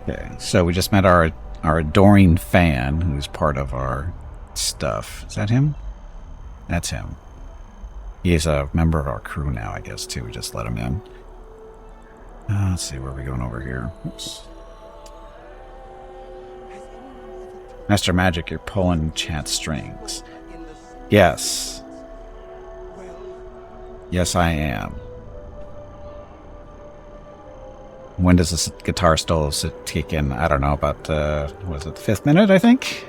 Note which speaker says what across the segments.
Speaker 1: Okay, so we just met our adoring fan, who's part of our stuff. Is that him? That's him. He is a member of our crew now, I guess, too. We just let him in. Let's see, where are we going over here? Oops. Master Magic, you're pulling chant strings. Yes. Yes, I am. When does this guitar solo kick in? I don't know, about, was it the 5th minute, I think?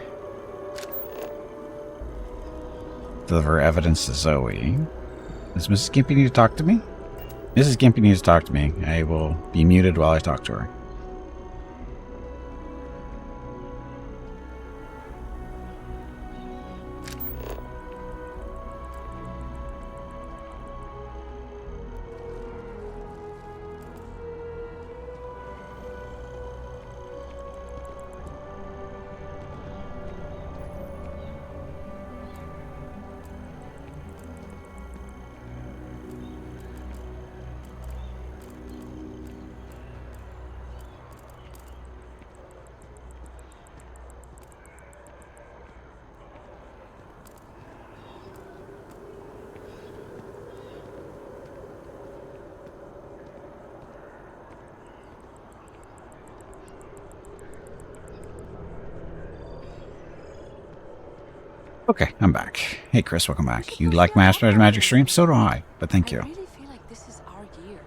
Speaker 1: Deliver evidence to Zoe. Does Mrs. Gimpy need to talk to me? Mrs. Gimpy needs to talk to me. I will be muted while I talk to her. Okay, I'm back. Hey, Chris, welcome back. You like Master Magic Stream? So do I, but thank you.
Speaker 2: I really feel like this is our year.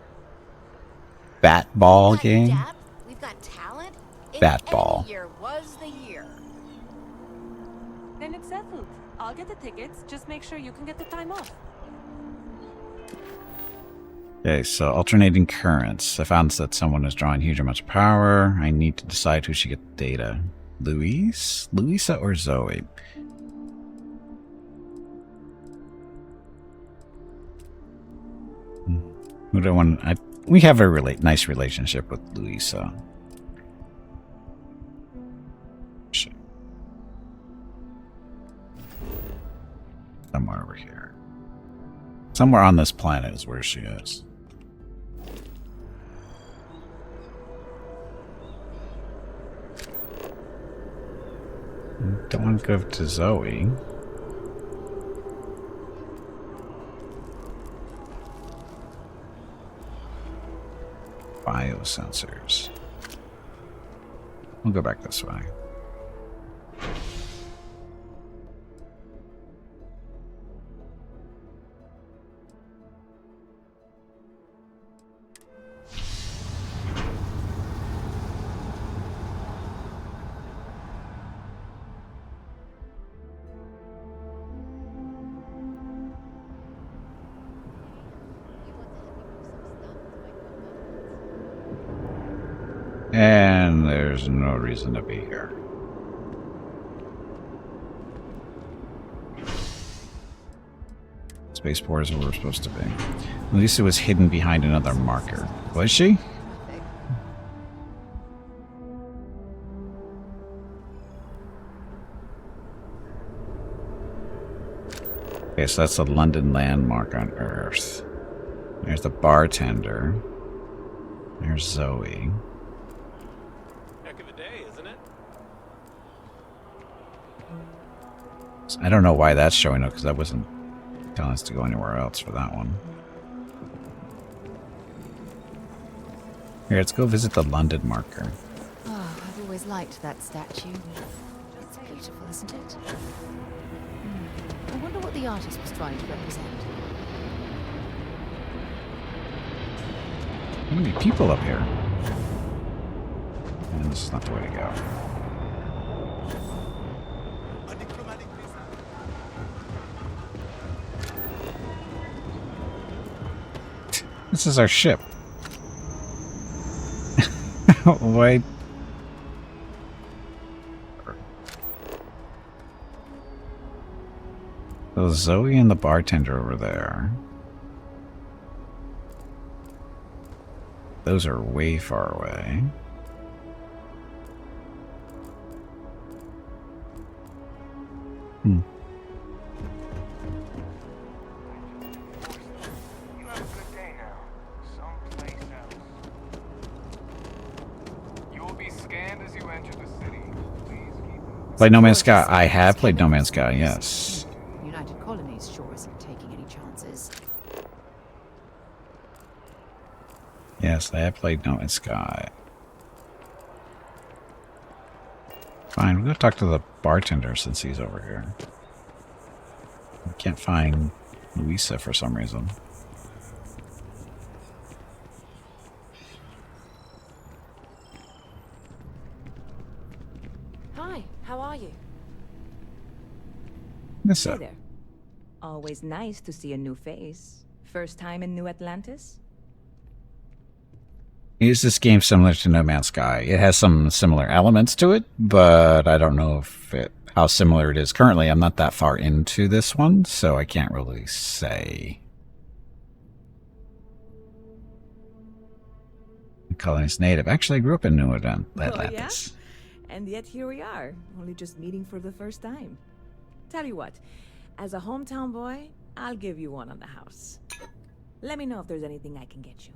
Speaker 1: Bat ball game?
Speaker 3: Depth, we've got talent.
Speaker 1: Bat ball.
Speaker 3: Any year was the year.
Speaker 2: Then it's settled. I'll get the tickets. Just make sure you can get the time off.
Speaker 1: Okay, so alternating currents. I found that someone is drawing huge amounts of power. I need to decide who should get the data. Louisa or Zoe? Who do I want? We have a nice relationship with Louisa. Shit. Somewhere over here. Somewhere on this planet is where she is. Don't want to go to Zoe. Biosensors. We'll go back this way. And there's no reason to be here. Spaceport is where we're supposed to be. Lisa was hidden behind another marker. Was she? Okay, so that's a London landmark on Earth. There's the bartender. There's Zoe. I don't know why that's showing up, because that wasn't telling us to go anywhere else for that one. Here, let's go visit the London marker.
Speaker 4: Oh, I've always liked that statue. It's beautiful, isn't it? I wonder what the artist was trying to represent.
Speaker 1: How many people up here? And this is not the way to go. This is our ship. Wait. So Zoe and the bartender over there. Those are way far away. Played No Man's Sky.
Speaker 4: Security
Speaker 1: I have
Speaker 4: systems
Speaker 1: played No
Speaker 4: cannot
Speaker 1: Man's Sky,
Speaker 4: survive.
Speaker 1: yes.
Speaker 4: United Colonies sure isn't taking any chances.
Speaker 1: Yes, I have played No Man's Sky. Fine, we're gonna talk to the bartender since he's over here. I can't find Luisa for some reason.
Speaker 2: Hi, how are you?
Speaker 1: Lisa.
Speaker 5: Hey there. Always nice to see a new face. First time in New Atlantis?
Speaker 1: Is this game similar to No Man's Sky? It has some similar elements to it, but I don't know if how similar it is currently. I'm not that far into this one, so I can't really say. Colony's native. Actually, I grew up in New Atlantis.
Speaker 5: And yet here we are, only just meeting for the first time. Tell you what, as a hometown boy, I'll give you one on the house. Let me know if there's anything I can get you.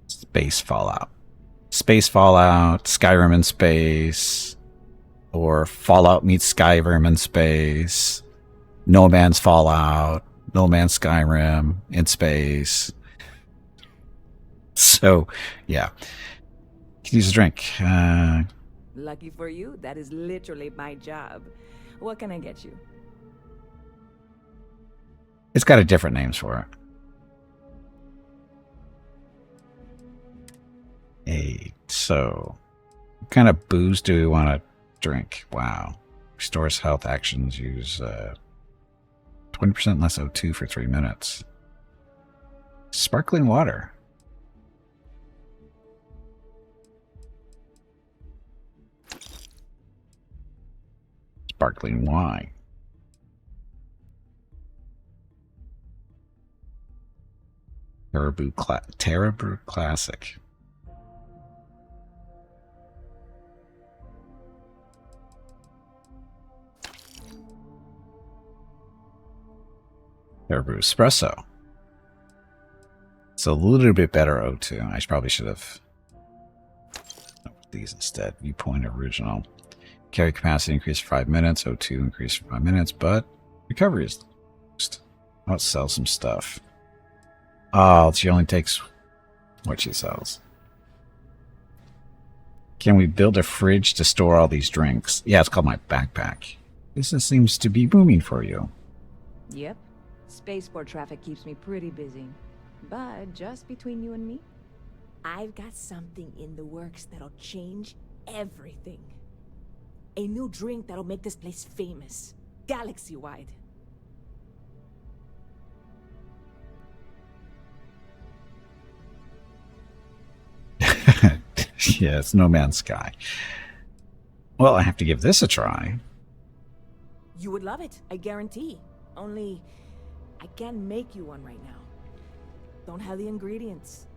Speaker 1: Space Fallout. Space Fallout, Skyrim in space, or Fallout meets Skyrim in space, No Man's Fallout, No Man's Skyrim in space. So, yeah. Can use a drink.
Speaker 5: Lucky for you, that is literally my job. What can I get you?
Speaker 1: It's got a different names for it. So, what kind of booze do we want to drink? Wow. Restores health actions, use 20% less O2 for 3 minutes. Sparkling water. Sparkling wine. Terrabrew Classic. Terrabrew Espresso. It's a little bit better O2. I probably should have these instead. Viewpoint original. Carry capacity increased for 5 minutes. O2 increased for 5 minutes, but recovery is lost. Let's sell some stuff. Oh, she only takes what she sells. Can we build a fridge to store all these drinks? Yeah, it's called my backpack. Business seems to be booming for you.
Speaker 5: Yep. Spaceport traffic keeps me pretty busy. But just between you and me, I've got something in the works that'll change everything. A new drink that'll make this place famous. Galaxy-wide.
Speaker 1: Yeah, it's No Man's Sky. Well, I have to give this a try.
Speaker 5: You would love it, I guarantee. Only, I can't make you one right now. Don't have the ingredients.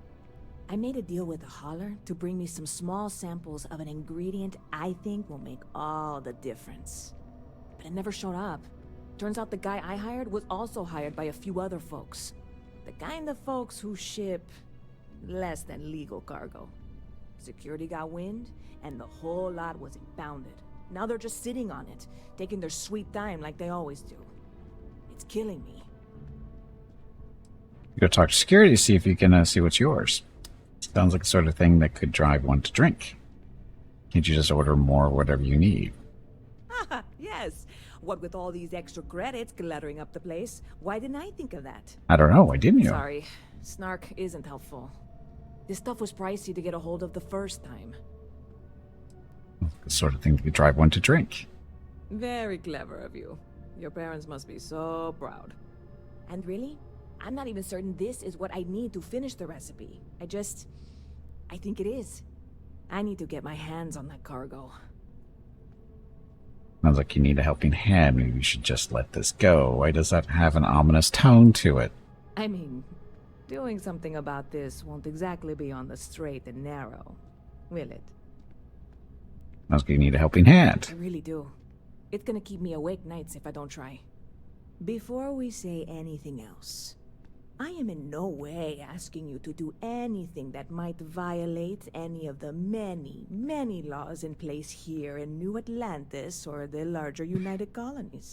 Speaker 5: I made a deal with a hauler to bring me some small samples of an ingredient I think will make all the difference. But it never showed up. Turns out the guy I hired was also hired by a few other folks. The kind of folks who ship less than legal cargo. Security got wind, and the whole lot was impounded. Now they're just sitting on it, taking their sweet time like they always do. It's killing me.
Speaker 1: You go talk to security to see if you can see what's yours. Sounds like the sort of thing that could drive one to drink. Can't you just order more whatever you need?
Speaker 5: Haha, yes. What with all these extra credits cluttering up the place, why didn't I think of that?
Speaker 1: I don't know. Why didn't you?
Speaker 5: Sorry, snark isn't helpful. This stuff was pricey to get a hold of the first time.
Speaker 1: The sort of thing that could drive one to drink.
Speaker 5: Very clever of you. Your parents must be so proud. And really, I'm not even certain this is what I need to finish the recipe. I think it is. I need to get my hands on that cargo.
Speaker 1: Sounds like you need a helping hand. Maybe you should just let this go. Why does that have an ominous tone to it?
Speaker 5: I mean, doing something about this won't exactly be on the straight and narrow, will it?
Speaker 1: Sounds like you need a helping hand.
Speaker 5: I really do. It's gonna keep me awake nights if I don't try. Before we say anything else, I am in no way asking you to do anything that might violate any of the many, many laws in place here in New Atlantis or the larger United Colonies.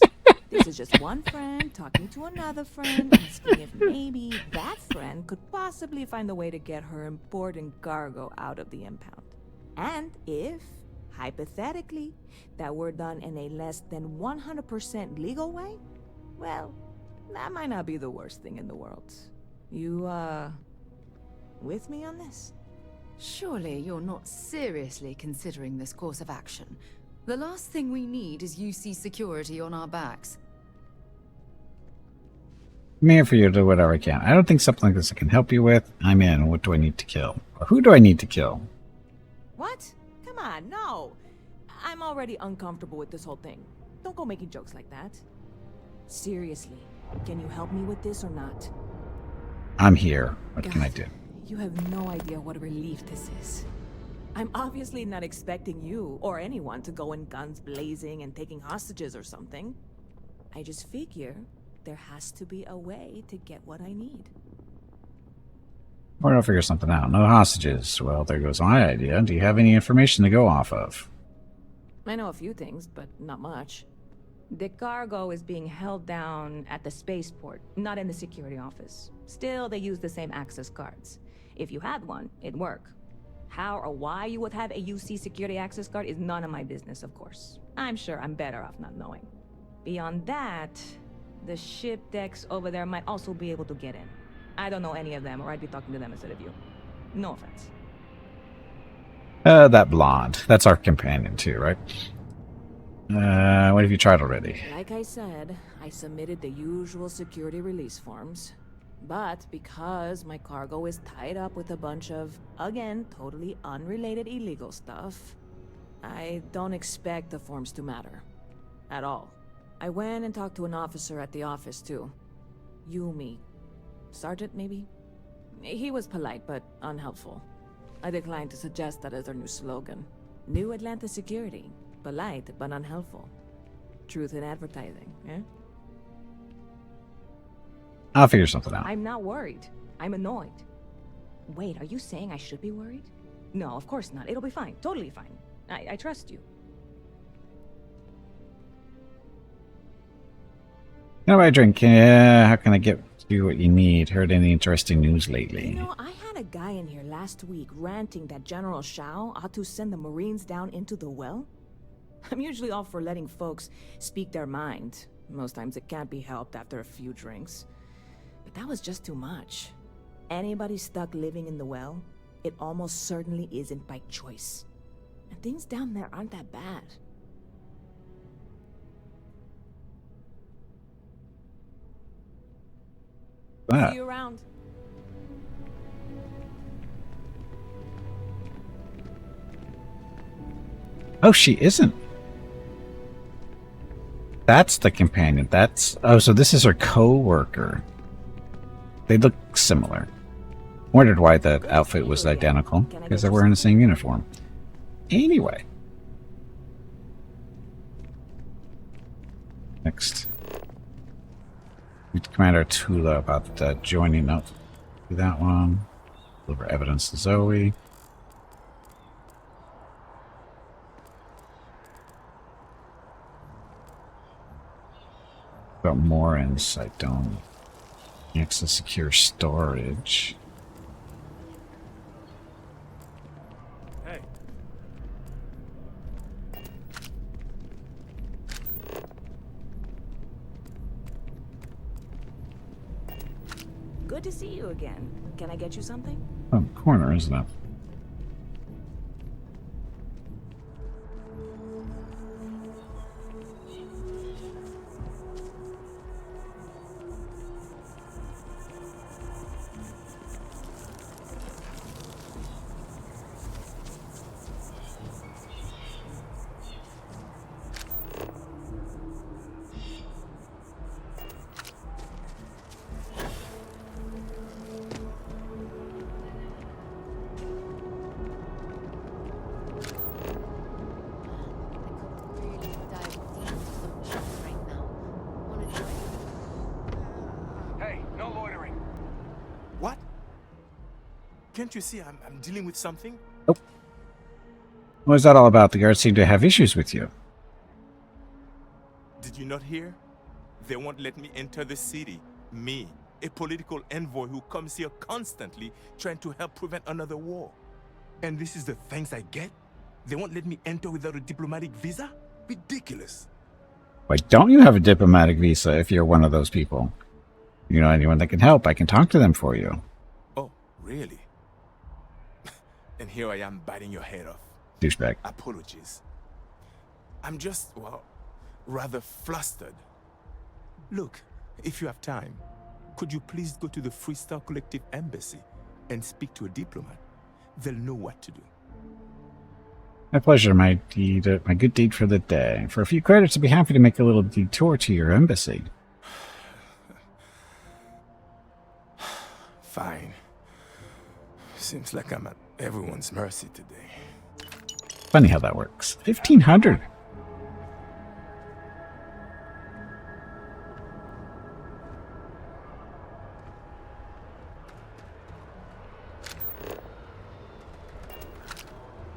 Speaker 5: This is just one friend talking to another friend, asking if maybe that friend could possibly find a way to get her important cargo out of the impound. And if, hypothetically, that were done in a less than 100% legal way, well, that might not be the worst thing in the world. You, with me on this?
Speaker 4: Surely you're not seriously considering this course of action. The last thing we need is UC security on our backs.
Speaker 1: I'm here for you to do whatever I can. I don't think something like this I can help you with. I'm in. What do I need to kill? Or who do I need to kill?
Speaker 5: What? Come on, no. I'm already uncomfortable with this whole thing. Don't go making jokes like that. Seriously, can you help me with this or not?
Speaker 1: I'm here. What can I do?
Speaker 5: You have no idea what a relief this is. I'm obviously not expecting you or anyone to go in guns blazing and taking hostages or something. I just figure there has to be a way to get what I need.
Speaker 1: Or I'll figure something out. No hostages. Well, there goes my idea. Do you have any information to go off of?
Speaker 5: I know a few things, but not much. The cargo is being held down at the spaceport, not in the security office. Still, they use the same access cards. If you had one, it'd work. How or why you would have a UC security access card is none of my business, of course. I'm sure I'm better off not knowing. Beyond that, the ship decks over there might also be able to get in. I don't know any of them, or I'd be talking to them instead of you. No offense.
Speaker 1: That blonde. That's our companion too, right? What have you tried already?
Speaker 5: Like I said, I submitted the usual security release forms. But because my cargo is tied up with a bunch of, again, totally unrelated illegal stuff, I don't expect the forms to matter. At all. I went and talked to an officer at the office, too. Yumi. Sergeant, maybe? He was polite, but unhelpful. I declined to suggest that as our new slogan. New Atlantis Security. Polite, but unhelpful. Truth in advertising, eh?
Speaker 1: I'll figure something out.
Speaker 5: I'm not worried. I'm annoyed. Wait, are you saying I should be worried? No, of course not. It'll be fine. Totally fine. I trust you.
Speaker 1: How do I drink? How can I get you what you need? Heard any interesting news lately?
Speaker 5: You know, I had a guy in here last week ranting that General Shao ought to send the Marines down into the well. I'm usually all for letting folks speak their mind. Most times it can't be helped after a few drinks. But that was just too much. Anybody stuck living in the well, it almost certainly isn't by choice. And things down there aren't that bad.
Speaker 1: Ah.
Speaker 5: See you around.
Speaker 1: Oh, she isn't. That's the companion. That's... Oh, so this is her co-worker. They look similar. Wondered why the outfit was identical. Because they're wearing the same uniform. Anyway. Next. Commander Tula about joining up. Do that one. Deliver evidence to Zoe. Got more insight, don't we? Access secure storage.
Speaker 6: Hey.
Speaker 5: Good to see you again. Can I get you something?
Speaker 1: Oh, corner, isn't it?
Speaker 6: Hey, no loitering. What? Can't you see I'm dealing with something?
Speaker 1: What is that all about? The guards seem to have issues with you.
Speaker 6: Did you not hear? They won't let me enter the city. Me, a political envoy who comes here constantly trying to help prevent another war. And this is the thanks I get? They won't let me enter without a diplomatic visa? Ridiculous.
Speaker 1: Why don't you have a diplomatic visa if you're one of those people? You know anyone that can help? I can talk to them for you.
Speaker 6: Oh, really? And here I am biting your head off.
Speaker 1: Douchebag.
Speaker 6: Apologies. I'm just, well, rather flustered. Look, if you have time, could you please go to the Freestyle Collective Embassy and speak to a diplomat? They'll know what to do.
Speaker 1: My pleasure, my good deed for the day. For a few credits, I'd be happy to make a little detour to your embassy.
Speaker 6: Fine. Seems like I'm at everyone's mercy today.
Speaker 1: Funny how that works. 1,500.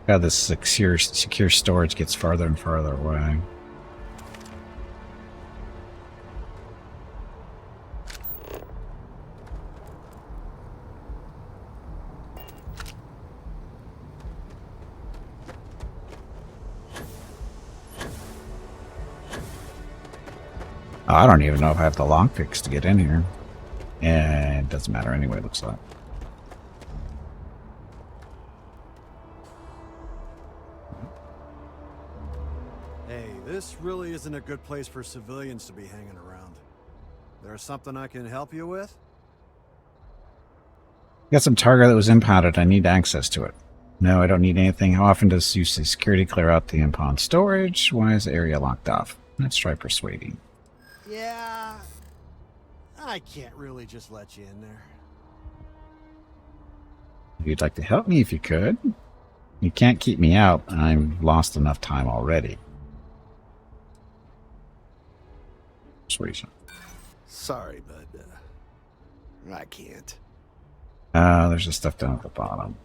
Speaker 1: God, this secure storage gets farther and farther away. I don't even know if I have the lockpicks to get in here. And it doesn't matter anyway, it looks like.
Speaker 7: Hey, this really isn't a good place for civilians to be hanging around. There's something I can help you with?
Speaker 1: Got some target that was impounded. I need access to it. No, I don't need anything. How often does UC security clear out the impound storage? Why is the area locked off? Let's try persuading.
Speaker 7: Yeah, I can't really just let you in there.
Speaker 1: If you'd like to help me if you could. You can't keep me out. I've lost enough time already. Persuasion.
Speaker 7: Sorry, but I can't.
Speaker 1: There's just stuff down at the bottom.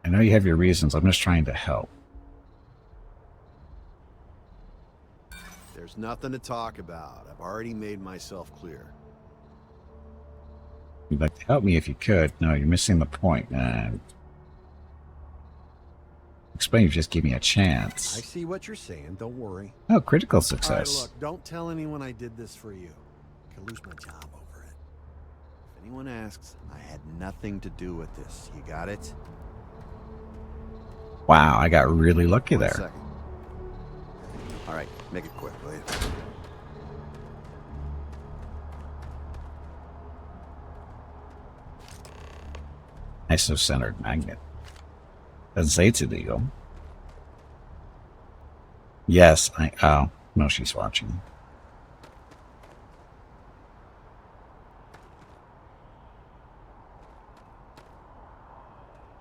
Speaker 1: I know you have your reasons. I'm just trying to help.
Speaker 7: There's nothing to talk about. I've already made myself clear.
Speaker 1: You'd like to help me if you could. No, you're missing the point. Explain if you just give me a chance.
Speaker 7: I see what you're saying. Don't worry.
Speaker 1: Oh, critical
Speaker 7: All right,
Speaker 1: success.
Speaker 7: look, don't tell anyone I did this for you. I could lose my job over it. If anyone asks, I had nothing to do with this. You got it?
Speaker 1: Wow, I got really lucky
Speaker 7: 1
Speaker 1: there.
Speaker 7: second. All right, make it quick, will you?
Speaker 1: Isocentered magnet. Doesn't say it's illegal. Yes, oh, no, she's watching.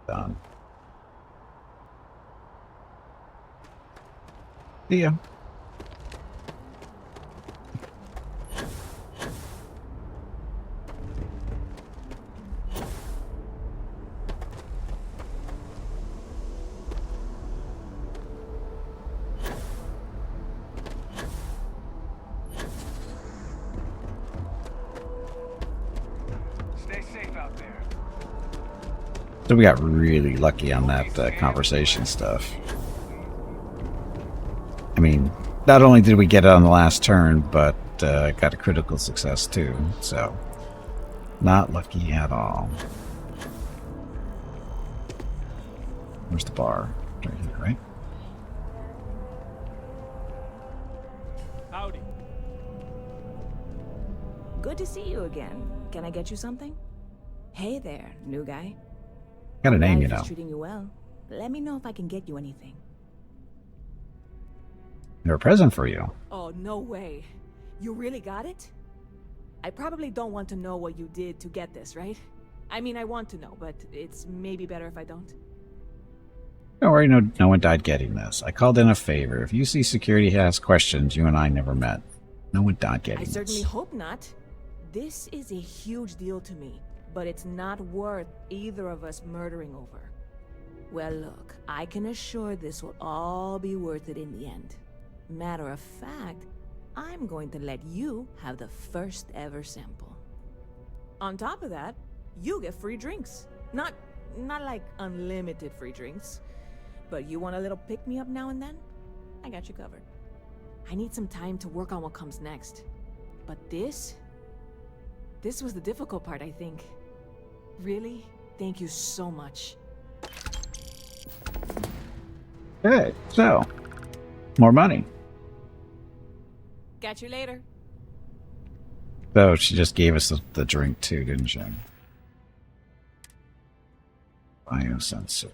Speaker 1: Done. See ya.
Speaker 6: Stay safe out there.
Speaker 1: So we got really lucky on that conversation stuff. I mean, not only did we get it on the last turn, but got a critical success too. So, not lucky at all. Where's the bar? Right here, right?
Speaker 6: Howdy.
Speaker 5: Good to see you again. Can I get you something? Hey there, new guy.
Speaker 1: Got a name, you
Speaker 5: Life
Speaker 1: know.
Speaker 5: is treating you well. Let me know if I can get you anything.
Speaker 1: They're a present for you.
Speaker 5: Oh, no way. You really got it? I probably don't want to know what you did to get this, right? I mean, I want to know, but it's maybe better if I don't.
Speaker 1: Don't worry, no one died getting this. I called in a favor. If UC security has questions, you and I never met. No one died getting
Speaker 5: I
Speaker 1: this.
Speaker 5: certainly hope not. This is a huge deal to me. but it's not worth either of us murdering over. Well, look, I can assure this will all be worth it in the end. Matter of fact, I'm going to let you have the first ever sample. On top of that, you get free drinks. Not like unlimited free drinks, but you want a little pick-me-up now and then? I got you covered. I need some time to work on what comes next. But this was the difficult part, I think. Really, thank you so much.
Speaker 1: Okay, so more money.
Speaker 5: Catch you later.
Speaker 1: So she just gave us the drink too, didn't she? Biosensor.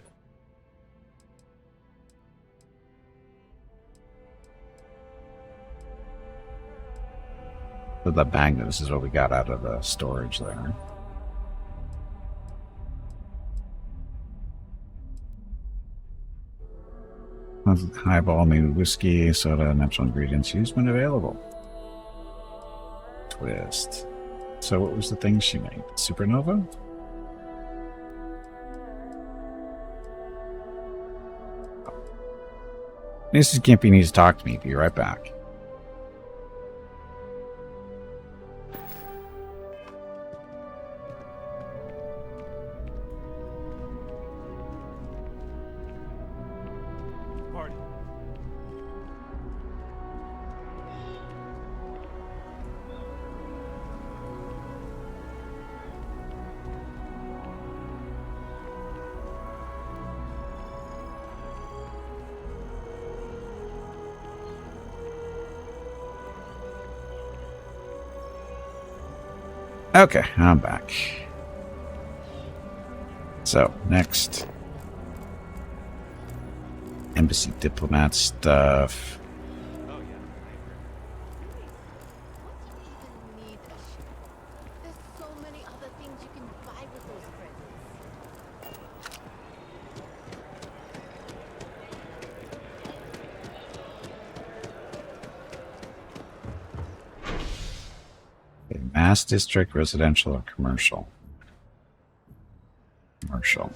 Speaker 1: So the bang, this is what we got out of the storage there. Highball, maybe whiskey, soda, natural ingredients used when available. Twist. So what was the thing she made? Supernova? Mrs. Gimpy needs to talk to me. Be right back.
Speaker 6: Party.
Speaker 1: Okay, I'm back. So, next. Embassy diplomat stuff.
Speaker 3: What do you even need a ship? There's so many other things you can buy with those presents.
Speaker 1: Okay, Mass District, residential or commercial? Commercial.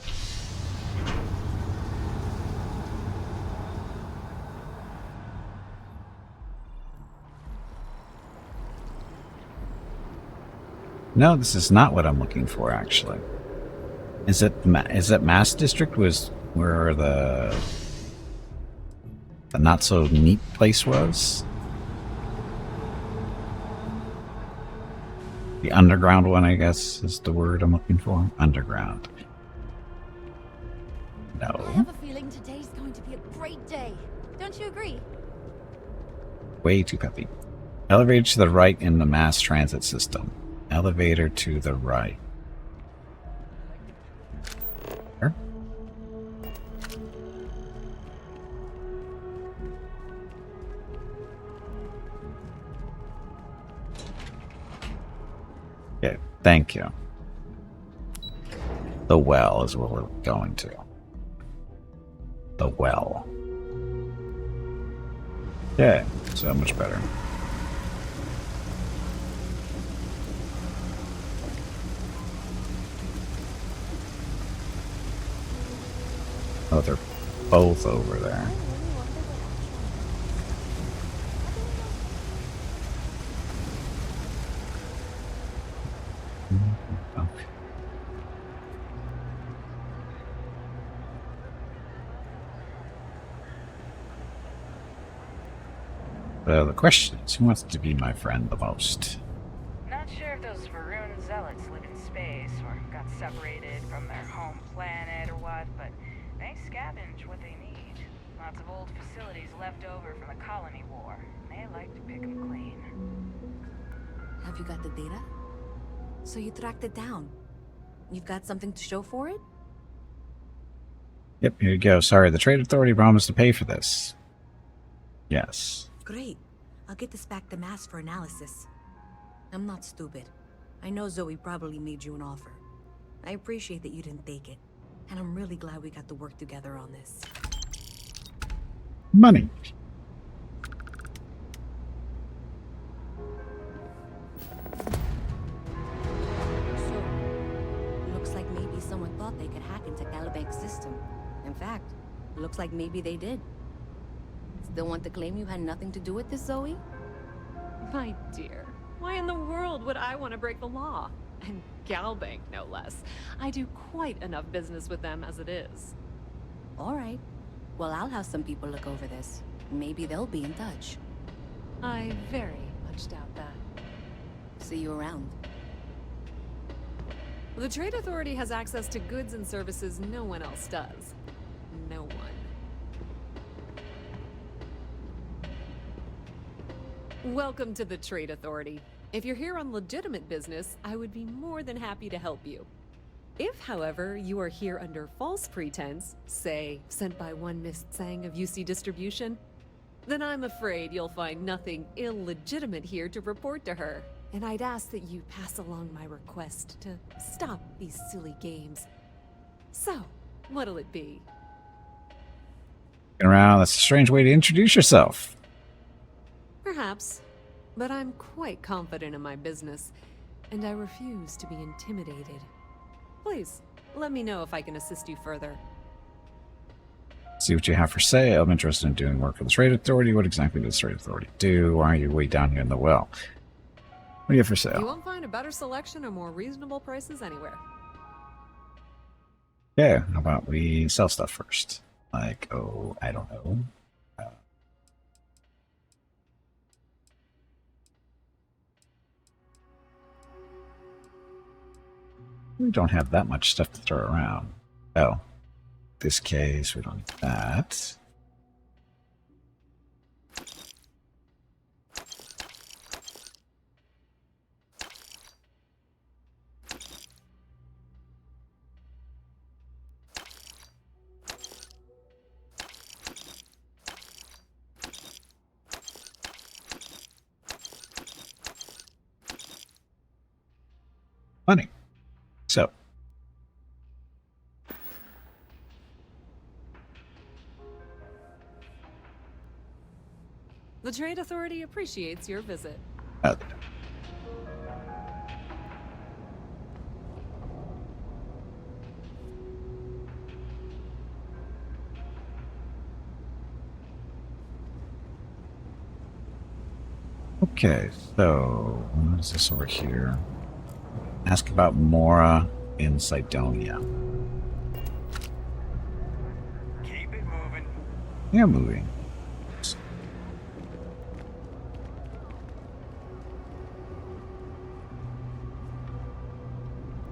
Speaker 1: No, this is not what I'm looking for, actually. Is it Mass District was where the not so neat place was? The underground one, I guess, is the word I'm looking for. Underground.
Speaker 3: I
Speaker 1: No.
Speaker 3: have a feeling today's going to be a great day. Don't you agree?
Speaker 1: Way too peppy. Elevator to the right in the mass transit system. Elevator to the right. Where? Okay, thank you. The well is where we're going to. The well. Okay, so much better. Oh, they're both over there. Okay. The question is, who wants to be my friend the most?
Speaker 8: Not sure if those Varun zealots live in space or got separated from their home planet or what, but they scavenge what they need. Lots of old facilities left over from the colony war. They like to pick them clean.
Speaker 3: Have you got the data? So you tracked it down. You've got something to show for it?
Speaker 1: Yep, here you go. Sorry, the Trade Authority promised to pay for this. Yes.
Speaker 3: Great. I'll get this back to Mass for analysis. I'm not stupid. I know Zoe probably made you an offer. I appreciate that you didn't take it. And I'm really glad we got to work together on this.
Speaker 1: Money.
Speaker 5: So,
Speaker 3: like maybe someone thought they could hack into Galabank's system. In fact, looks like maybe they did. Still want to claim you had nothing to do with this, Zoe?
Speaker 9: My dear, why in the world would I want to break the law? And Galbank, no less. I do quite enough business with them as it is.
Speaker 3: All right. Well, I'll have some people look over this. Maybe they'll be in touch.
Speaker 9: I very much doubt that.
Speaker 3: See you around.
Speaker 9: The Trade Authority has access to goods and services no one else does. No one. Welcome to the Trade Authority. If you're here on legitimate business, I would be more than happy to help you. If, however, you are here under false pretense, say, sent by one Miss Tsang of UC Distribution, then I'm afraid you'll find nothing illegitimate here to report to her. And I'd ask that you pass along my request to stop these silly games. So, what'll it be?
Speaker 1: Around, that's a strange way to introduce yourself.
Speaker 9: Perhaps, but I'm quite confident in my business, and I refuse to be intimidated. Please, let me know if I can assist you further.
Speaker 1: See what you have for sale. I'm interested in doing work for the Trade Authority. What exactly does the Trade Authority do? Why are you way down here in the well? What do you have for
Speaker 9: You
Speaker 1: sale?
Speaker 9: won't find a better selection or more reasonable prices anywhere.
Speaker 1: Yeah, how about we sell stuff first? Like, oh, I don't know. We don't have that much stuff to throw around. Oh, this case, we don't need that. Money. So,
Speaker 9: The Trade Authority appreciates your visit.
Speaker 1: uh, okay, so what is this over here? Ask about Mora in Cydonia.
Speaker 10: Keep it moving.
Speaker 1: Yeah, moving.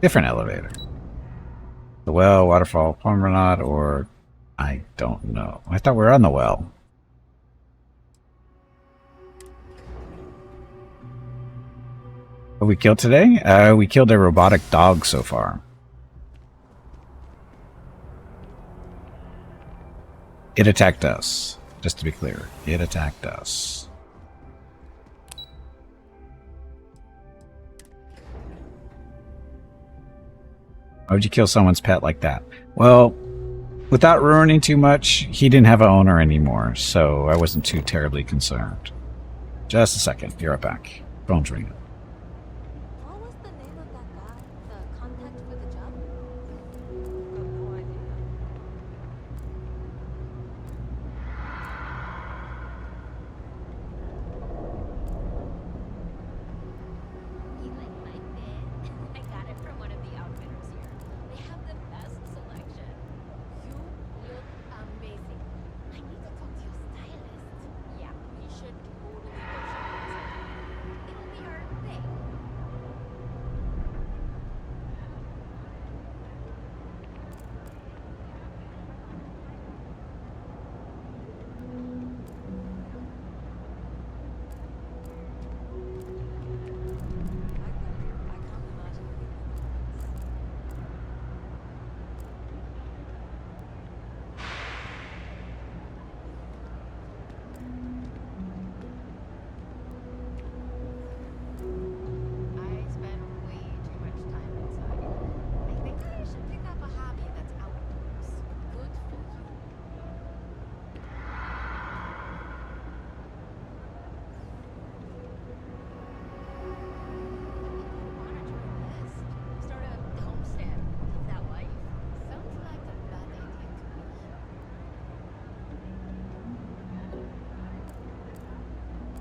Speaker 1: Different elevator. The well, waterfall, promenade, or I don't know. I thought we were on the well. What we killed today? We killed a robotic dog so far. It attacked us. Just to be clear, it attacked us. Why would you kill someone's pet like that? Well, without ruining too much, he didn't have an owner anymore, so I wasn't too terribly concerned. Just a second, be right back. Phone's ringing.
Speaker 3: What was the name of that guy? The contact for the job?
Speaker 2: Got no idea.
Speaker 11: You like my fit? I got it from one of the outfitters here. They have the best selection. You look amazing. I need to talk to your stylist. Yeah, we should totally go shopping sometime. It'll be our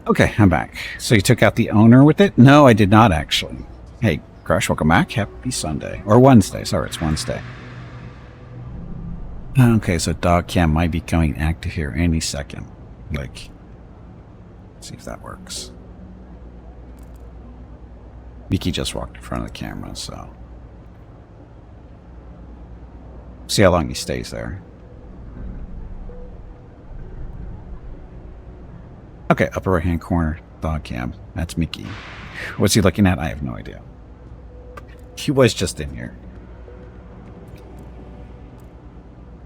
Speaker 1: Okay, I'm back. So you took out the owner with it? No, I did not actually. Hey, Crush, welcome back. Happy Sunday. Or Wednesday. Sorry, it's Wednesday. Okay, so dog cam might be coming active here any second. Like, let's see if that works. Mickey just walked in front of the camera, so. See how long he stays there. Okay, upper right hand corner, dog cam. That's Mickey. What's he looking at? I have no idea. He was just in here.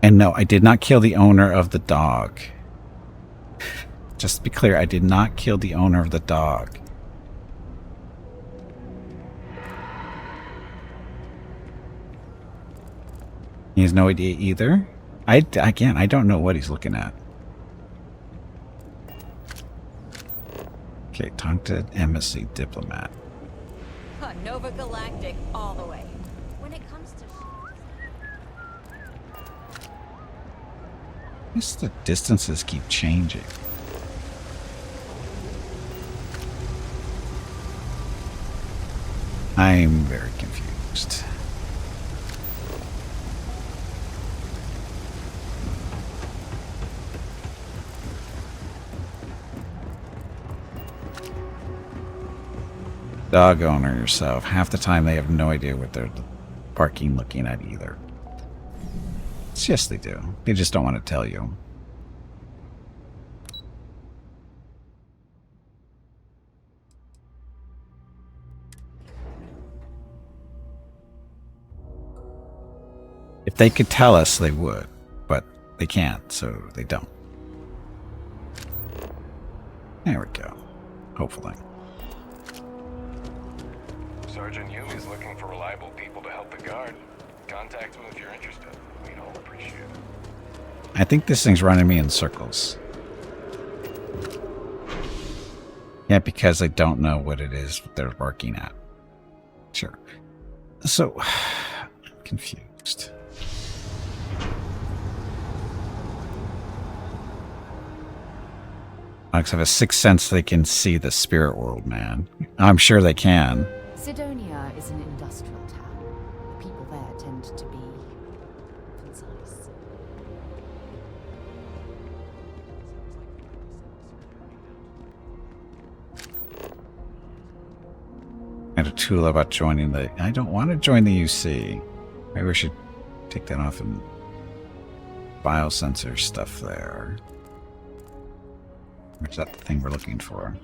Speaker 1: And no, I did not kill the owner of the dog. Just to be clear, I did not kill the owner of the dog. He has no idea either. Again, I don't know what he's looking at. Okay, taunted embassy diplomat.
Speaker 11: Nova Galactic all the way. When it comes to
Speaker 1: I guess the distances keep changing. I'm very confused. Dog owner yourself. Half the time they have no idea what they're barking looking at either. Yes, they do. They just don't want to tell you. If they could tell us, they would. But they can't, so they don't. There we go. Hopefully.
Speaker 10: Sergeant Hume is looking for reliable people to help the guard. Contact him if you're interested. We'd all appreciate it.
Speaker 1: I think this thing's running me in circles. Yeah, because I don't know what it is they're barking at. Sure. So, I'm confused. I have a sixth sense they can see the spirit world, man. I'm sure they can.
Speaker 4: Sidonia is an industrial town. The people there tend to be concise.
Speaker 1: I had a tool about joining the... I don't want to join the UC. Maybe we should take that off and biosensor stuff there. Or is that the thing we're looking for?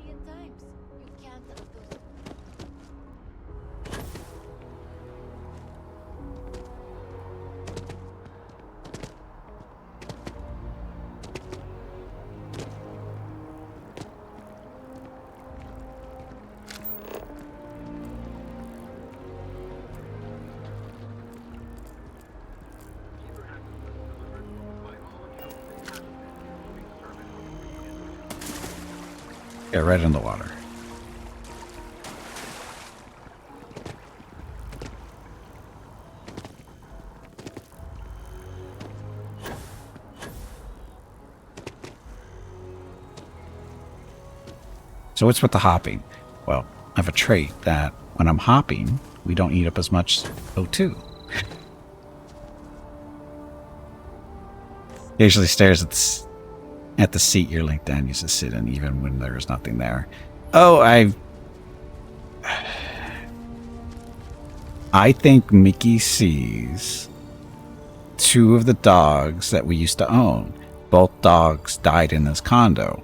Speaker 1: Yeah, right in the water. So what's with the hopping? Well, I have a trait that when I'm hopping, we don't eat up as much O2. Usually stares at the seat your link down used to sit in, even when there's nothing there. Oh, I think Mickey sees two of the dogs that we used to own. Both dogs died in this condo.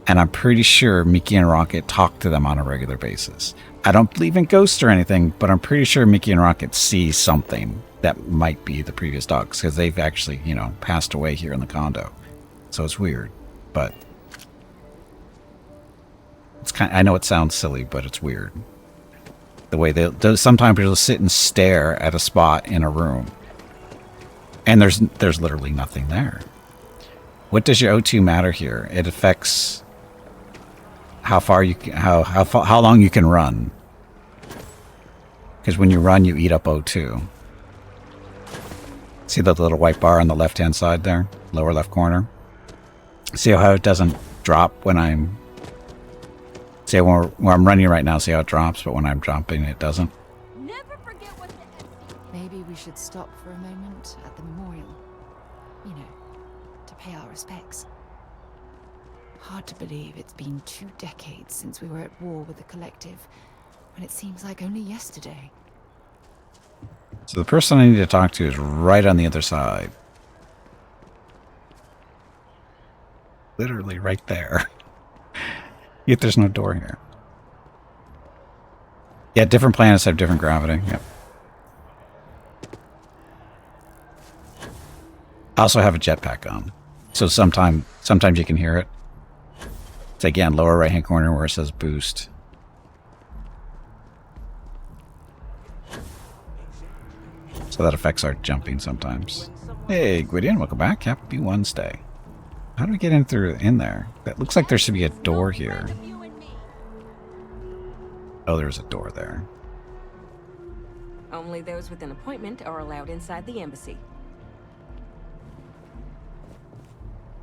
Speaker 1: And I'm pretty sure Mickey and Rocket talk to them on a regular basis. I don't believe in ghosts or anything, but I'm pretty sure Mickey and Rocket see something that might be the previous dogs, because they've actually, you know, passed away here in the condo. So it's weird, but it's I know it sounds silly, but it's weird. The way they'll sometimes they'll sit and stare at a spot in a room, and there's literally nothing there. What does your O2 matter here? It affects how far you how long you can run. Because when you run, you eat up O2. See the little white bar on the left-hand side there, lower left corner. See how it doesn't drop when I'm See, where I'm running right now, see how it drops, but when I'm dropping, it doesn't.
Speaker 11: Never forget what the MC.
Speaker 4: Maybe we should stop for a moment at the memorial. You know, to pay our respects. Hard to believe it's been 2 decades since we were at war with the Collective, when it seems like only yesterday.
Speaker 1: So the person I need to talk to is right on the other side. Literally right there. Yet there's no door here. Yeah, different planets have different gravity. Yep. I also have a jetpack on. So sometimes you can hear it. It's again, lower right hand corner where it says boost. So that affects our jumping sometimes. Hey, Gwydion, welcome back. Happy Wednesday. How do we get in there? That looks like there should be a door here. Oh, there's a door there.
Speaker 5: Only those with an appointment are allowed inside the embassy.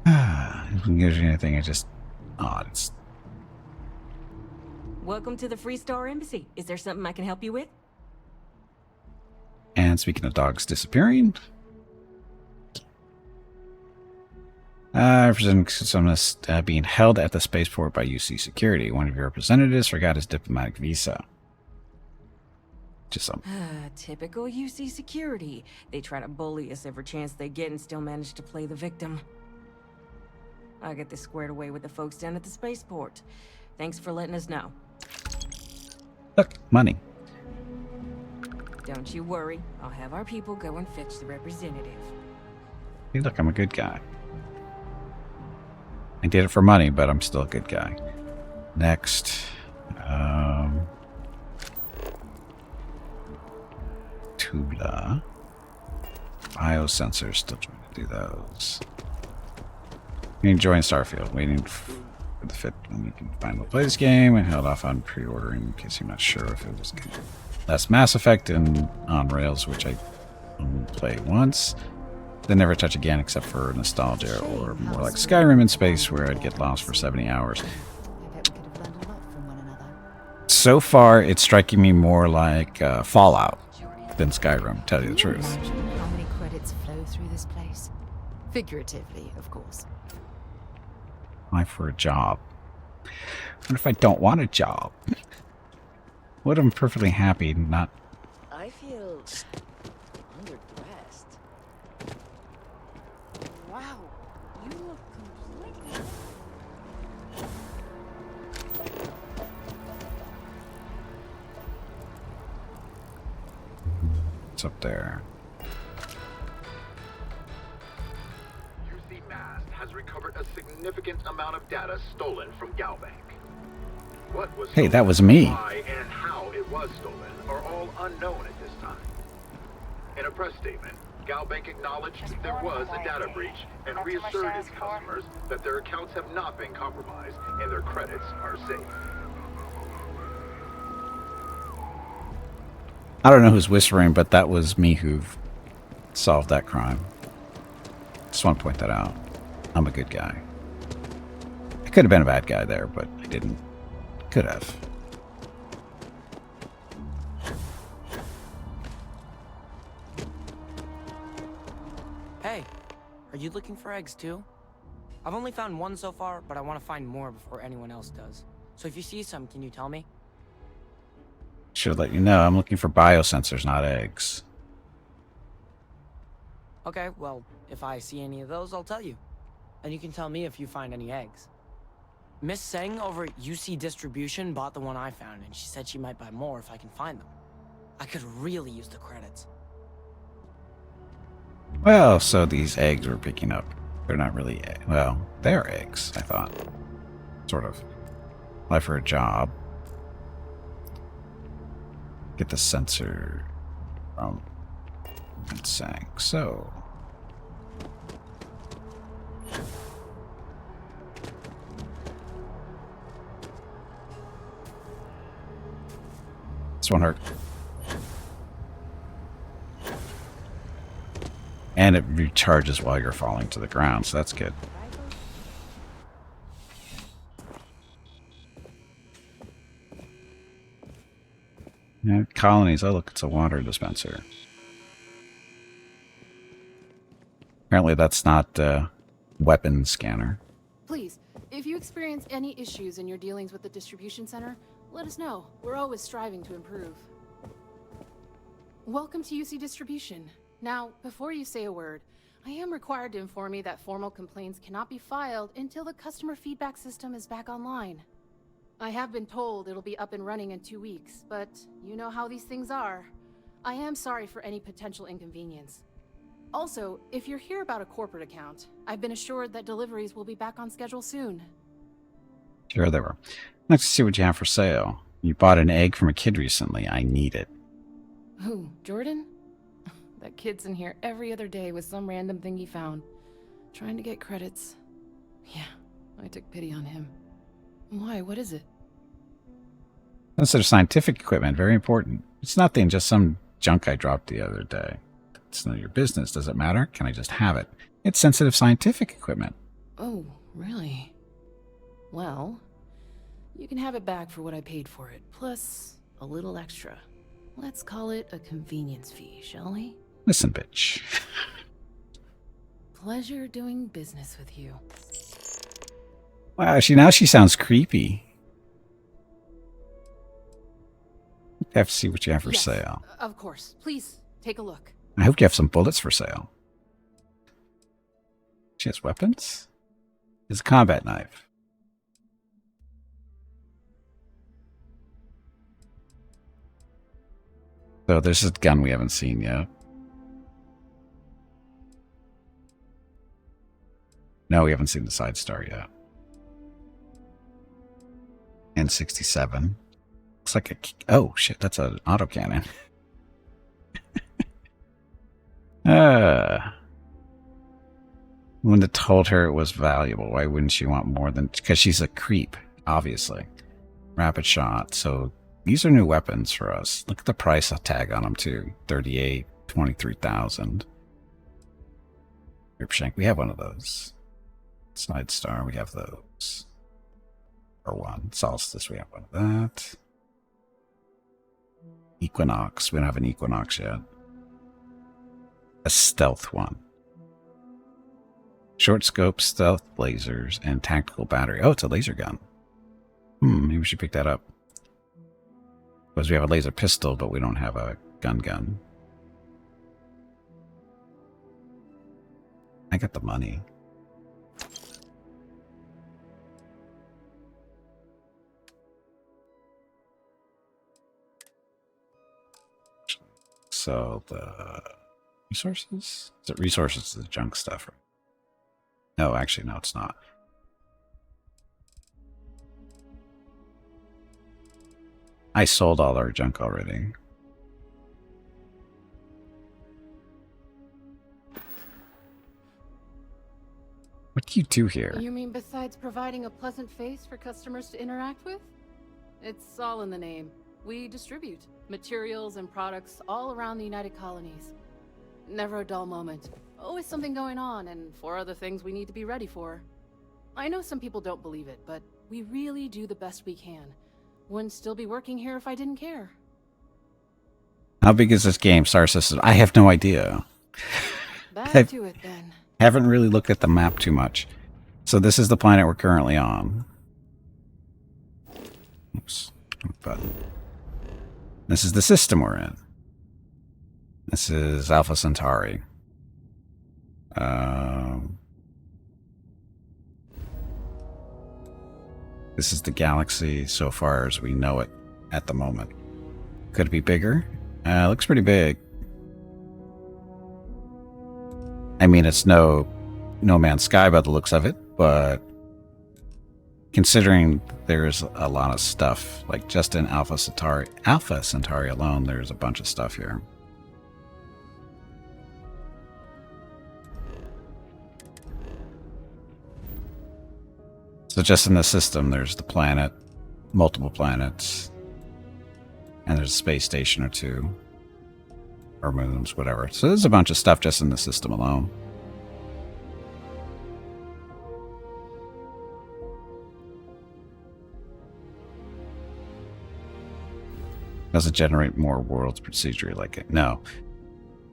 Speaker 1: If it gives you anything, it just... Oh, it's...
Speaker 5: Welcome to the Free Star Embassy. Is there something I can help you with?
Speaker 1: And speaking of dogs disappearing... representing someone being held at the spaceport by UC security. One of your representatives forgot his diplomatic visa. Just some...
Speaker 5: Typical UC security. They try to bully us every chance they get and still manage to play the victim. I'll get this squared away with the folks down at the spaceport. Thanks for letting us know.
Speaker 1: Look, money.
Speaker 5: Don't you worry. I'll have our people go and fetch the representative.
Speaker 1: Hey, look, I'm a good guy. I did it for money, but I'm still a good guy. Next. Tula. Biosensors, still trying to do those. Enjoying Starfield, waiting for the fit when you can finally play this game, and held off on pre-ordering in case you're not sure if it was good. That's Mass Effect and On Rails, which I only played once. Then never touch again except for nostalgia, or more like Skyrim in space where I'd get lost for 70 hours. So far, it's striking me more like Fallout than Skyrim, to tell you the truth.
Speaker 4: Imagine how many credits flow through this place? Figuratively, of course.
Speaker 1: Apply for a job. What if I don't want a job? What if I'm perfectly happy not...
Speaker 12: I feel underdressed.
Speaker 11: Wow, you look completely.
Speaker 1: What's up there?
Speaker 13: has recovered a significant amount of data stolen from Galbank. What was
Speaker 1: Hey,
Speaker 13: stolen,
Speaker 1: that was me.
Speaker 13: why and how it was stolen are all unknown at this time. In a press statement, Galbank acknowledged there was a data breach and reassured its customers that their accounts have not been compromised and their credits are safe.
Speaker 1: I don't know who's whispering, but that was me who solved that crime. Just want to point that out. I'm a good guy. I could have been a bad guy there, but I didn't. Could have.
Speaker 12: Hey, are you looking for eggs too? I've only found one so far, but I want to find more before anyone else does. So if you see some, can you tell me?
Speaker 1: Should let you know. I'm looking for biosensors, not eggs.
Speaker 12: Okay, well, if I see any of those, I'll tell you. And you can tell me if you find any eggs. Miss Seng over at UC Distribution bought the one I found, and she said she might buy more if I can find them. I could really use the credits.
Speaker 1: Well, so these eggs we're picking up, they're not really, well, they're eggs, I thought. Sort of. Apply for a job. Get the sensor from Sang. So. This one hurt. And it recharges while you're falling to the ground, so that's good. colonies. Oh, look, it's a water dispenser. Apparently that's not a weapon scanner.
Speaker 14: Please, if you experience any issues in your dealings with the distribution center, let us know. We're always striving to improve. Welcome to UC Distribution. Now, before you say a word, I am required to inform you that formal complaints cannot be filed until the customer feedback system is back online. I have been told it'll be up and running in 2 weeks, but you know how these things are. I am sorry for any potential inconvenience. Also, if you're here about a corporate account, I've been assured that deliveries will be back on schedule soon.
Speaker 1: Sure they were. Let's see what you have for sale. You bought an egg from a kid recently. I need it.
Speaker 14: Who, Jordan? That kid's in here every other day with some random thing he found. Trying to get credits. Yeah, I took pity on him. Why, what is it?
Speaker 1: Sensitive scientific equipment, very important. It's nothing, just some junk I dropped the other day. It's none of your business. Does it matter? Can I just have it? It's sensitive scientific equipment.
Speaker 14: Oh, really? Well, you can have it back for what I paid for it, plus a little extra. Let's call it a convenience fee, shall we?
Speaker 1: Listen, bitch.
Speaker 14: Pleasure doing business with you.
Speaker 1: Wow, now she sounds creepy. I have to see what you have for sale.
Speaker 14: Of course. Please, take a look.
Speaker 1: I hope you have some bullets for sale. She has weapons? It's a combat knife. So there's a gun we haven't seen yet. No, we haven't seen the side star yet. N67. Looks like a... Oh, shit, that's an autocannon. Wouldn't have told her it was valuable. Why wouldn't she want more than... Because she's a creep, obviously. Rapid shot. So these are new weapons for us. Look at the price tag on them, too. 38, 23,000. Ripshank, we have one of those. Side star, we have those. Or one. Solstice, we have one of that. Equinox, we don't have an Equinox yet. A stealth one. Short scope, stealth lasers, and tactical battery. Oh, it's a laser gun. Maybe we should pick that up. Because we have a laser pistol, but we don't have a gun. I got the money. So the resources? Is it resources? The junk stuff? No, actually, no, it's not. I sold all our junk already. What do you do here?
Speaker 14: You mean besides providing a pleasant face for customers to interact with? It's all in the name. We distribute materials and products all around the United Colonies. Never a dull moment. Always something going on, and 4 other things we need to be ready for. I know some people don't believe it, but we really do the best we can. Wouldn't still be working here if I didn't care.
Speaker 1: How big is this game, Star System? I have no idea.
Speaker 14: Back to it, then.
Speaker 1: Haven't really looked at the map too much. So this is the planet we're currently on. Oops. Button. This is the system we're in. This is Alpha Centauri. This is the galaxy so far as we know it at the moment. Could it be bigger? Looks pretty big. I mean, it's no Man's Sky by the looks of it, but considering there's a lot of stuff, like just in Alpha Centauri alone, there's a bunch of stuff here. So just in the system, there's the planet, multiple planets, and there's a space station or 2, or moons, whatever. So there's a bunch of stuff just in the system alone. Doesn't generate more worlds procedure like it. No.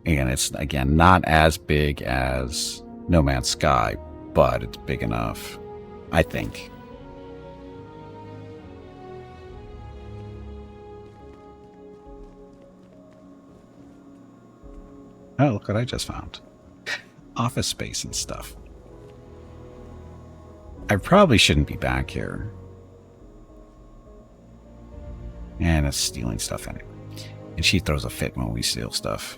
Speaker 1: Again, it's not as big as No Man's Sky, but it's big enough, I think. Oh, look what I just found. Office space and stuff. I probably shouldn't be back here. And it's stealing stuff anyway. And she throws a fit when we steal stuff.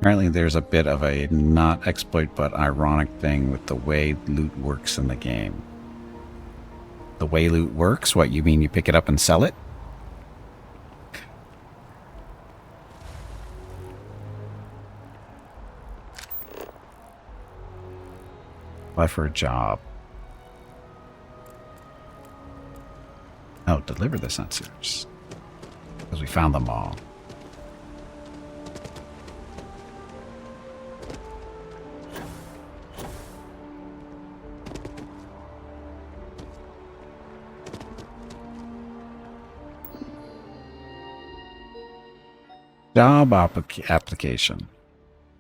Speaker 1: Apparently there's a bit of a not exploit but ironic thing with the way loot works in the game. The way loot works? What, you mean you pick it up and sell it? Apply for a job. Oh, deliver the sensors. Because we found them all. Job application.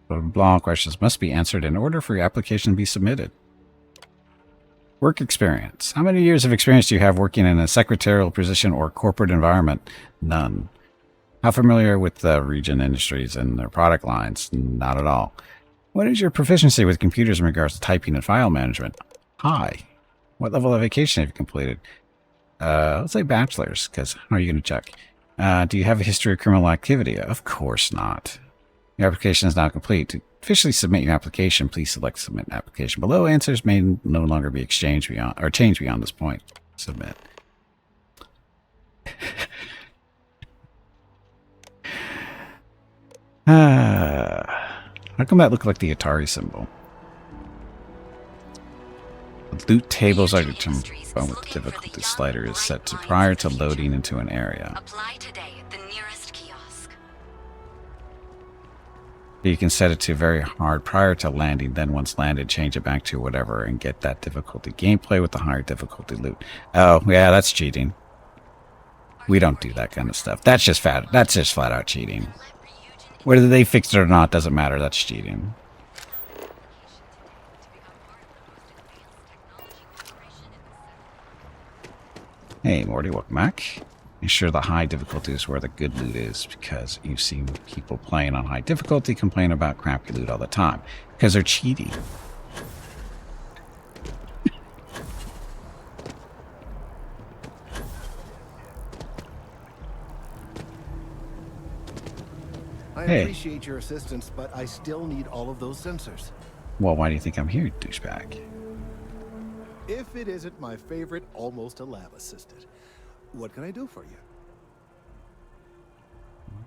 Speaker 1: Blah questions must be answered in order for your application to be submitted. Work experience. How many years of experience do you have working in a secretarial position or corporate environment? None. How familiar with the region industries and their product lines? Not at all. What is your proficiency with computers in regards to typing and file management? High. What level of education have you completed? Let's say bachelor's, because how are you going to check? Do you have a history of criminal activity? Of course not. Your application is now complete. To officially submit your application, please select Submit Application below. Answers may no longer be exchanged beyond or changed beyond this point. Submit. How come that looked like the Atari symbol? Loot tables are determined with the difficulty slider is set to prior to loading into an area.
Speaker 15: Apply today at the nearest kiosk.
Speaker 1: You can set it to very hard prior to landing, then once landed, change it back to whatever and get that difficulty gameplay with the higher difficulty loot. Oh, yeah, that's cheating. We don't do that kind of stuff. That's just flat out cheating. Whether they fix it or not doesn't matter. That's cheating. Hey, Morty, welcome back. Ensure the high difficulty is where the good loot is, because you've seen people playing on high difficulty complain about crappy loot all the time, because they're cheating.
Speaker 7: I appreciate your assistance, but I still need all of those sensors.
Speaker 1: Well, why do you think I'm here, douchebag?
Speaker 7: If it isn't my favorite almost a lab assistant, what can I do for you?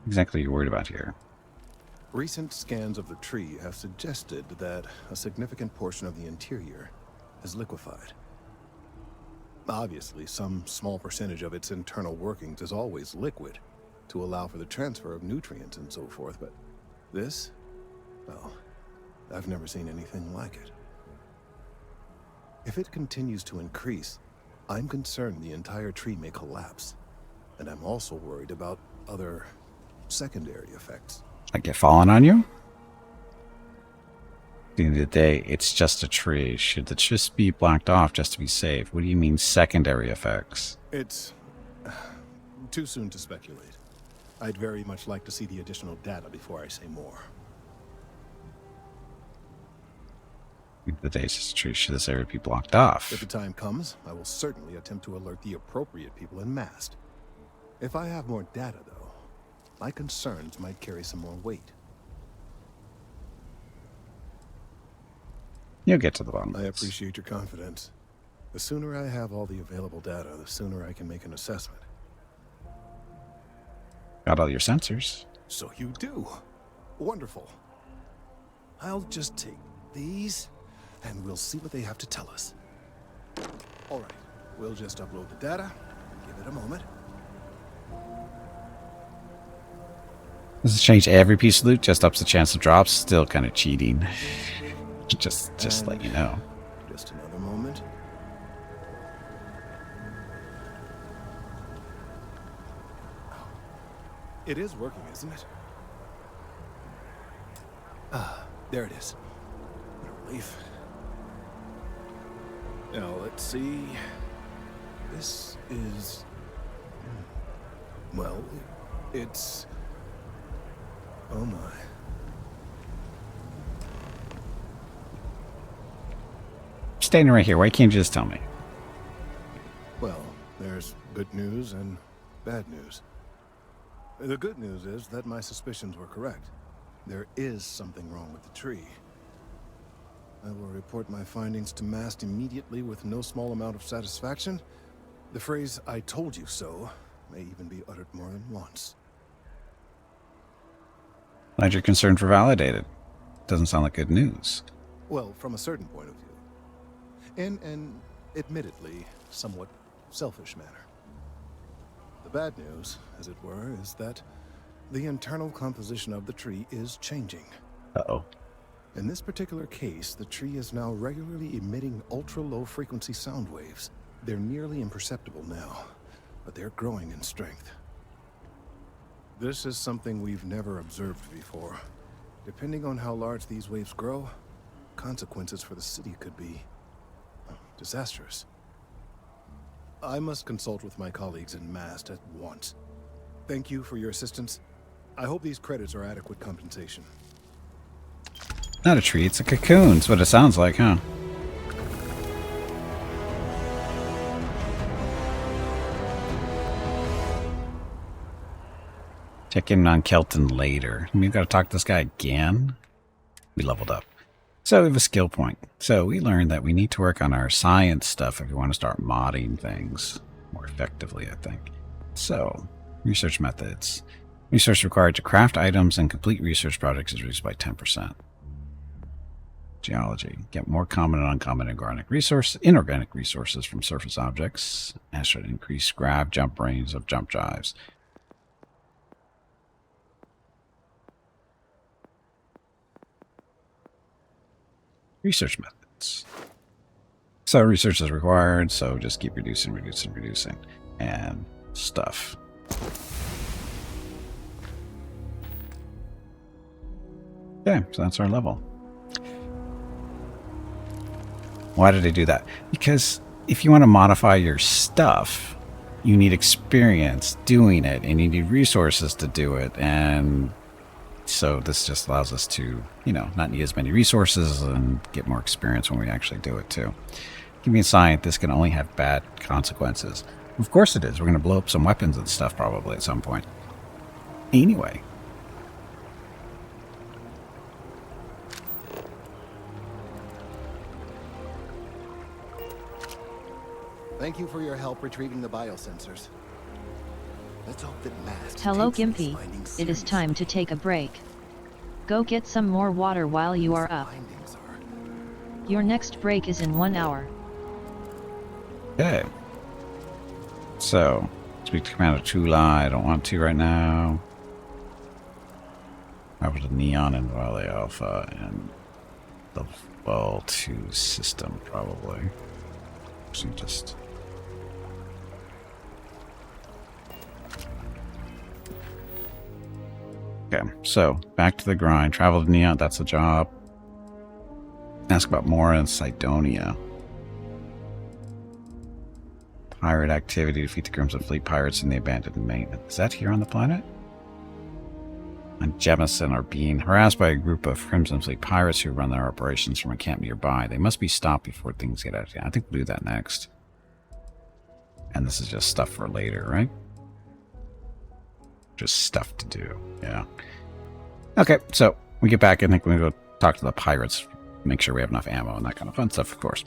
Speaker 1: Exactly you're worried about here.
Speaker 7: Recent scans of the tree have suggested that a significant portion of the interior is liquefied. Obviously, some small percentage of its internal workings is always liquid to allow for the transfer of nutrients and so forth, but this? Well, I've never seen anything like it. If it continues to increase, I'm concerned the entire tree may collapse. And I'm also worried about other secondary effects.
Speaker 1: Like it falling on you? At the end of the day, it's just a tree. Should it just be blocked off just to be safe? What do you mean secondary effects?
Speaker 7: It's too soon to speculate. I'd very much like to see the additional data before I say more.
Speaker 1: The day is just a tree. Should this area be blocked off?
Speaker 7: If the time comes, I will certainly attempt to alert the appropriate people en masse. If I have more data, though, my concerns might carry some more weight.
Speaker 1: You'll get to the bottom.
Speaker 7: I appreciate your confidence. The sooner I have all the available data, the sooner I can make an assessment.
Speaker 1: Got all your sensors.
Speaker 7: So you do. Wonderful. I'll just take these, and we'll see what they have to tell us. All right, we'll just upload the data. Give it a moment.
Speaker 1: Does it change every piece of loot? Just ups the chance of drops? Still kind of cheating. Just let you know.
Speaker 7: Just another moment. It is working, isn't it? Ah, there it is. What a relief. Now, let's see. This is... Well, it's... Oh my.
Speaker 1: Standing right here. Why can't you just tell me?
Speaker 7: Well, there's good news and bad news. The good news is that my suspicions were correct. There is something wrong with the tree. I will report my findings to Mast immediately with no small amount of satisfaction. The phrase, "I told you so," may even be uttered more than once.
Speaker 1: Glad you're concerned for validated. Doesn't sound like good news.
Speaker 7: Well, from a certain point of view. In an, admittedly, somewhat selfish manner. The bad news, as it were, is that the internal composition of the tree is changing.
Speaker 1: Uh-oh.
Speaker 7: In this particular case, the tree is now regularly emitting ultra-low frequency sound waves. They're nearly imperceptible now, but they're growing in strength. This is something we've never observed before. Depending on how large these waves grow, consequences for the city could be disastrous. I must consult with my colleagues in Mast at once. Thank you for your assistance. I hope these credits are adequate compensation.
Speaker 1: Not a tree, it's a cocoon. That's what it sounds like, huh? Check in on Kelton later. We've got to talk to this guy again. We leveled up. So we have a skill point. So we learned that we need to work on our science stuff if we want to start modding things more effectively, I think. So, research methods. Research required to craft items and complete research projects is reduced by 10%. Geology. Get more common and uncommon inorganic resources from surface objects. And should increase grab jump range of jump drives. Research methods. So research is required, so just keep reducing. And stuff. Okay, so that's our level. Why did I do that? Because if you want to modify your stuff, you need experience doing it, and you need resources to do it, and so this just allows us to, not need as many resources and get more experience when we actually do it too. Give me a sign, this can only have bad consequences. Of course it is. We're going to blow up some weapons and stuff probably at some point. Anyway.
Speaker 7: Thank you for your help retrieving the biosensors. Let's hope that Mast
Speaker 16: Hello,
Speaker 7: takes these
Speaker 16: Gimpy.
Speaker 7: findings
Speaker 16: It is
Speaker 7: seriously.
Speaker 16: time to take a break. Go get some more water while you are up. Your next break is in 1 hour.
Speaker 1: Okay. So, speak to Commander Tula. I don't want to right now. Travel to Neon and Valley Alpha and the Vol 2 system, probably. So just... Okay, so back to the grind. Travel to Neon, that's a job. Ask about Mora and Cydonia. Pirate activity. Defeat the Crimson Fleet pirates in the abandoned maintenance. Is that here on the planet? And Jemison are being harassed by a group of Crimson Fleet pirates who run their operations from a camp nearby. They must be stopped before things get out of hand. I think we'll do that next. And this is just stuff for later, right? Just stuff to do. Yeah. Okay, so we get back. I think we go talk to the pirates. Make sure we have enough ammo and that kind of fun stuff, of course.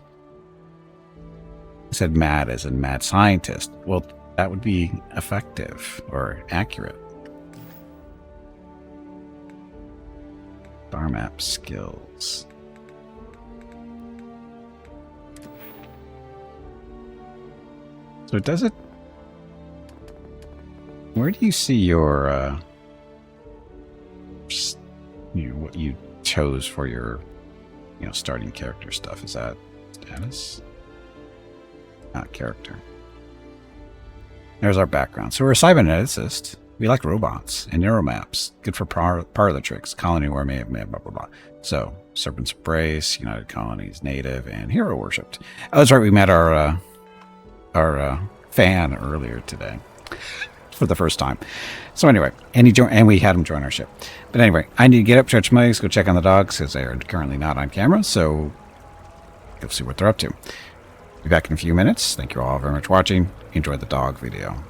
Speaker 1: I said mad as in mad scientist. Well, that would be effective or accurate. Star map skills. So does it... Where do you see your, what you chose for your you know, starting character stuff. Is that status? Not character. There's our background. So we're a cyberneticist. We like robots and neuromaps. Good for parlor tricks. Colony war, blah, blah, blah, blah. So, Serpent's Embrace, United Colonies, Native, and Hero Worshipped. Oh, that's right. We met our fan earlier today for the first time. So anyway, and we had him join our ship. But anyway, I need to get up, stretch my legs, go check on the dogs because they are currently not on camera. So you'll see what they're up to. Be back in a few minutes. Thank you all very much for watching. Enjoy the dog video.